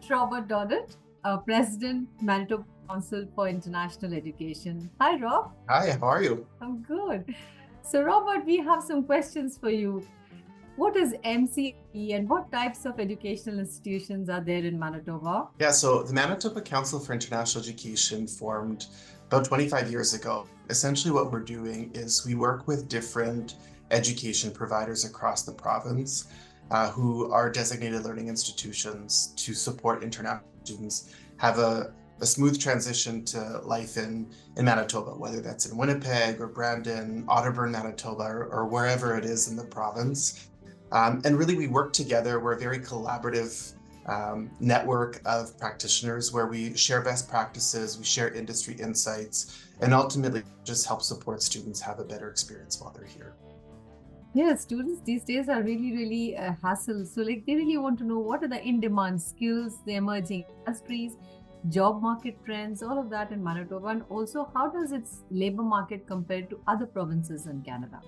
Robert Doddett, President, Manitoba Council for International Education. Hi, Rob. Hi, how are you? I'm good. So, Robert, we have some questions for you. What is MCIE and what types of educational institutions are there in Manitoba? Yeah, so the Manitoba Council for International Education formed about 25 years ago. Essentially, what we're doing is we work with different education providers across the province who are designated learning institutions to support international students have a smooth transition to life in Manitoba, whether that's in Winnipeg or Brandon, Otterburn, Manitoba, or wherever it is in the province. And really, we work together. We're a very collaborative network of practitioners where we share best practices, we share industry insights, and ultimately just help support students have a better experience while they're here. Yeah, students these days are really a hassle. So, like, they really want to know what are the in-demand skills, the emerging industries, job market trends, all of that in Manitoba, and also how does its labor market compare to other provinces in Canada?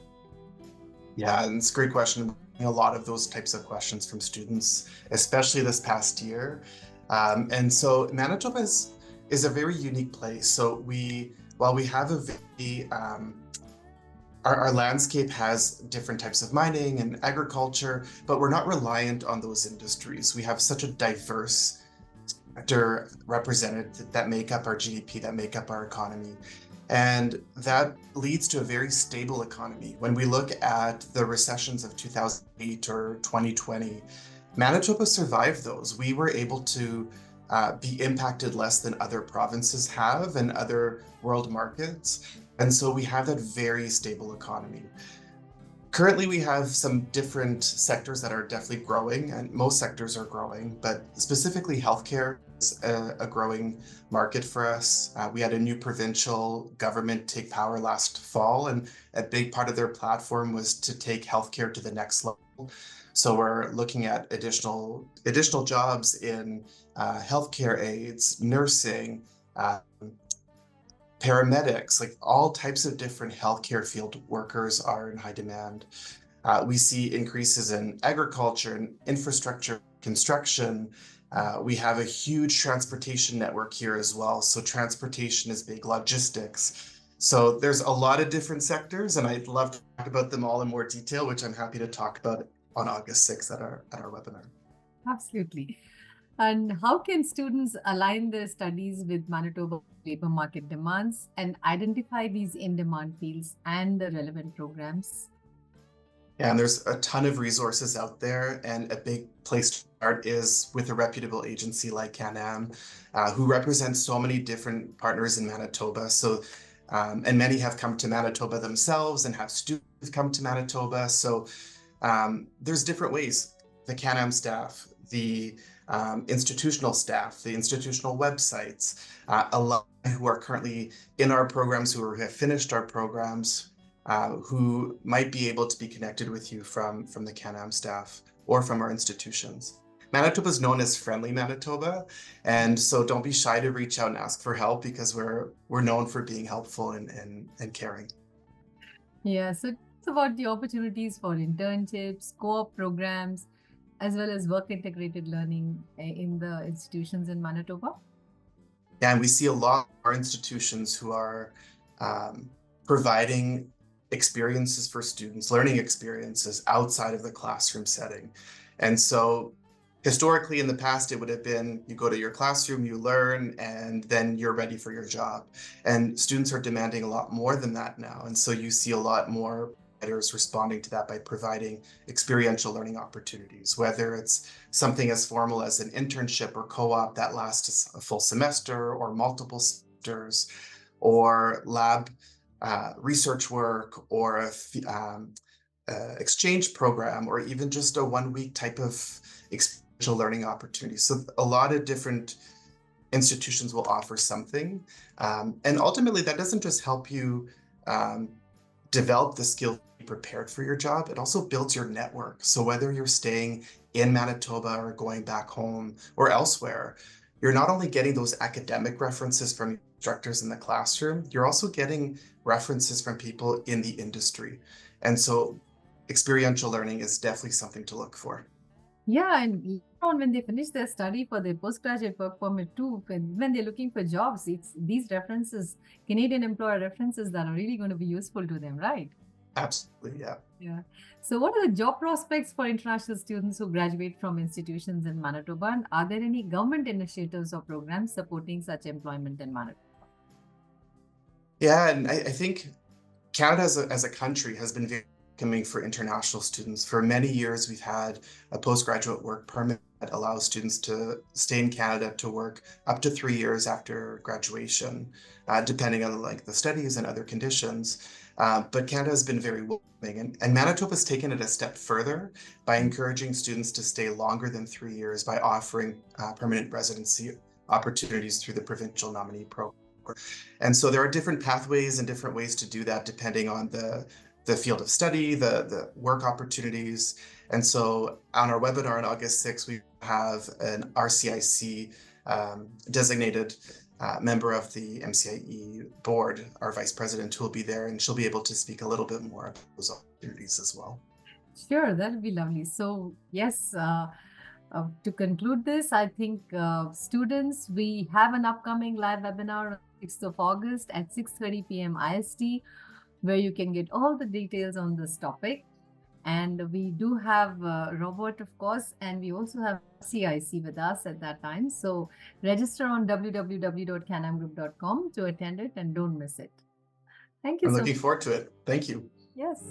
Yeah, and it's a great question. A lot of those types of questions from students, especially this past year. And so Manitoba is a very unique place. So while we have a very, our landscape has different types of mining and agriculture, but we're not reliant on those industries. We have such a diverse sector represented that make up our GDP, that make up our economy. And that leads to a very stable economy. When we look at the recessions of 2008 or 2020, Manitoba survived those. We were able to be impacted less than other provinces have and other world markets. And so we have that very stable economy. Currently, we have some different sectors that are definitely growing, and most sectors are growing, but specifically healthcare is a growing market for us. We had a new provincial government take power last fall, and a big part of their platform was to take healthcare to the next level. So we're looking at additional jobs in healthcare aides, nursing, paramedics, like all types of different healthcare field workers are in high demand. We see increases in agriculture and infrastructure, construction. We have a huge transportation network here as well. So transportation is big, logistics. So there's a lot of different sectors, and I'd love to talk about them all in more detail, which I'm happy to talk about on August 6th at our webinar. Absolutely. And how can students align their studies with Manitoba labor market demands and identify these in-demand fields and the relevant programs? Yeah, and there's a ton of resources out there, and a big place to start is with a reputable agency like Canam, who represents so many different partners in Manitoba. So, and many have come to Manitoba themselves and have students come to Manitoba. So there's different ways. The Canam staff, the institutional staff, the institutional websites, a lot who are currently in our programs, who have finished our programs, who might be able to be connected with you from the Canam staff or from our institutions. Manitoba is known as Friendly Manitoba, and so don't be shy to reach out and ask for help, because we're known for being helpful and caring. Yeah, so it's about the opportunities for internships, co-op programs, as well as work integrated learning in the institutions in Manitoba. And we see a lot of our institutions who are providing experiences for students, learning experiences outside of the classroom setting. And so historically in the past, it would have been you go to your classroom, you learn, and then you're ready for your job. And students are demanding a lot more than that now. And so you see a lot more providers responding to that by providing experiential learning opportunities, whether it's something as formal as an internship or co-op that lasts a full semester or multiple semesters, or lab research work, or exchange program, or even just a 1 week type of experiential learning opportunity. So a lot of different institutions will offer something. And ultimately, that doesn't just help you develop the skill to be prepared for your job, it also builds your network. So whether you're staying in Manitoba or going back home or elsewhere, you're not only getting those academic references from instructors in the classroom, you're also getting references from people in the industry. And so experiential learning is definitely something to look for. Yeah, and on when they finish their study for their postgraduate work permit too, when they're looking for jobs, it's these references, Canadian employer references, that are really going to be useful to them, right? Absolutely, yeah. Yeah. So, what are the job prospects for international students who graduate from institutions in Manitoba? And are there any government initiatives or programs supporting such employment in Manitoba? Yeah, and I think Canada as a country has been very welcoming for international students. For many years, we've had a postgraduate work permit that allows students to stay in Canada to work up to 3 years after graduation, depending on like the studies and other conditions. But Canada has been very welcoming, and Manitoba has taken it a step further by encouraging students to stay longer than 3 years by offering permanent residency opportunities through the provincial nominee program. And so there are different pathways and different ways to do that depending on the field of study, the work opportunities. And so on our webinar on August 6th, we have an RCIC designated member of the MCIE board, our vice president, who will be there, and she'll be able to speak a little bit more about those opportunities as well. Sure, that'll be lovely. So, yes, to conclude this, I think students, we have an upcoming live webinar on 6th of August at 6:30 p.m. IST, where you can get all the details on this topic. And we do have Robert, of course, and we also have CIC with us at that time. So register on www.canamgroup.com to attend it and don't miss it. Thank you I'm so looking much. forward to it. Thank you. Yes.